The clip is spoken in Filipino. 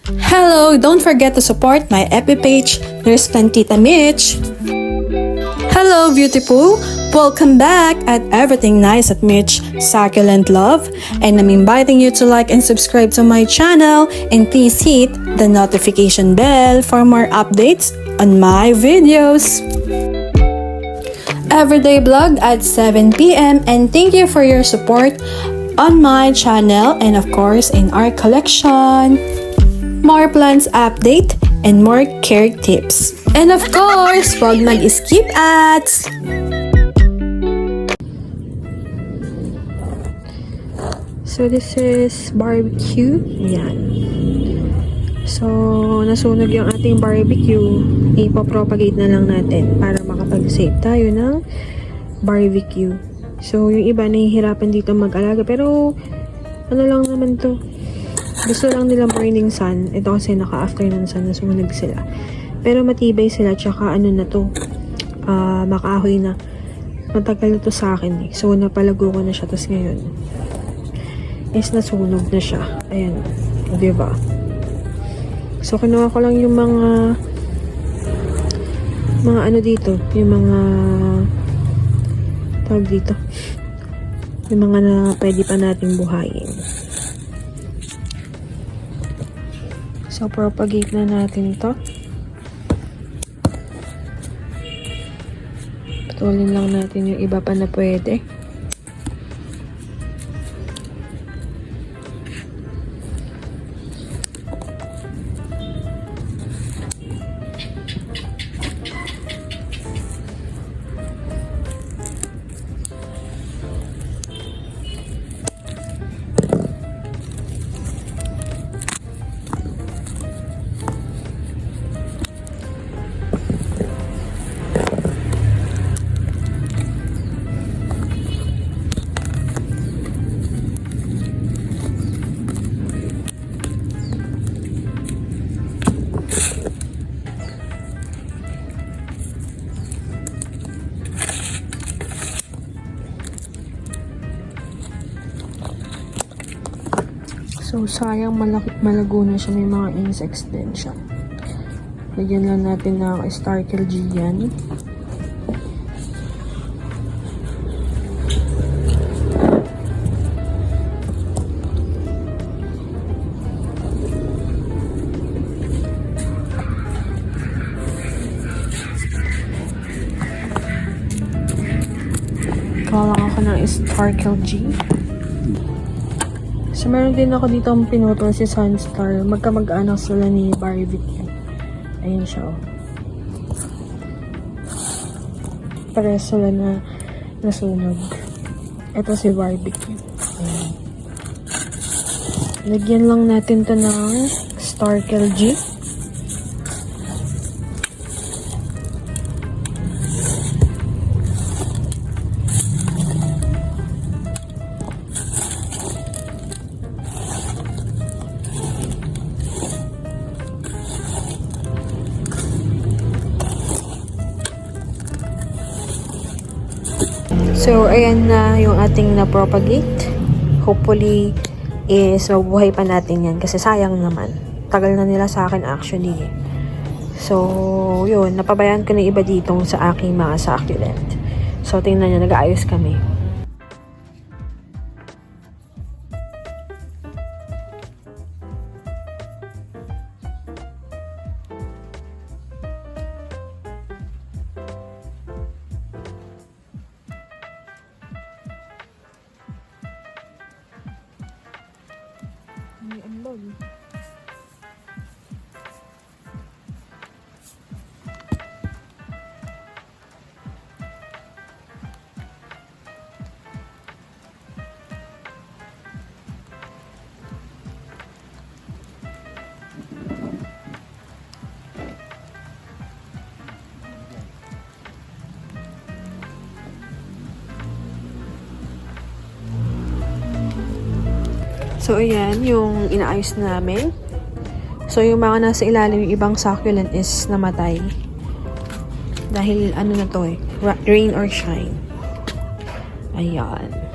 Hello! Don't forget to support my FB page, Nurse Plantita Mitch. Hello, beautiful! Welcome back at Everything Nice at Mitch Succulent Love, and I'm inviting you to like and subscribe to my channel, and please hit the notification bell for more updates on my videos. Everyday vlog at 7 p.m. and thank you for your support on my channel and of course in our collection. More plants update and more care tips. And of course, wag mag-skip ads! So this is barbecue. Yan. So, nasunog yung ating barbecue. Ipapropagate na lang natin para makapag-save tayo ng barbecue. So, yung iba nahihirapan dito mag-alaga. Pero, ano lang naman to. Gusto lang nila morning sun. Ito kasi naka-afternoon sun na sumunog sila. Pero matibay sila. Tsaka ano na to. Makahoy na. Matagal na to sa akin eh. So, napalago ko na siya. Tapos ngayon, is nasunog na siya. Ayan. Diba? So, kinuha ko lang yung mga ano dito. Yung mga tawag dito. Yung mga na pwede pa nating buhayin. So, propagate na natin to. Putulin lang natin yung iba pa na pwede. So, sayang malago na siya. May mga insects din siya. Lagyan lang natin ng Starkel G yan. Kala ako ng Starkel G. So, meron din ako dito ang pinutol si Sunstar. Magkamag-anak sila ni Barbecue. Ayun siya, oh. Pares sila na nasunog. Ito si Barbecue. Ayan. Lagyan lang natin to ng Starkel G. So, ayan na yung ating na-propagate. Hopefully, is mabuhay pa natin yan. Kasi sayang naman. Tagal na nila sa akin actually. So, yun. Napabayaan ko na iba dito sa aking mga succulent. So, tingnan nyo, nag-aayos kami. May ambag. So, ayan, yung inaayos namin. So, yung mga nasa ilalim, yung ibang succulent is namatay. Dahil, ano na to eh, rain or shine. Ayan.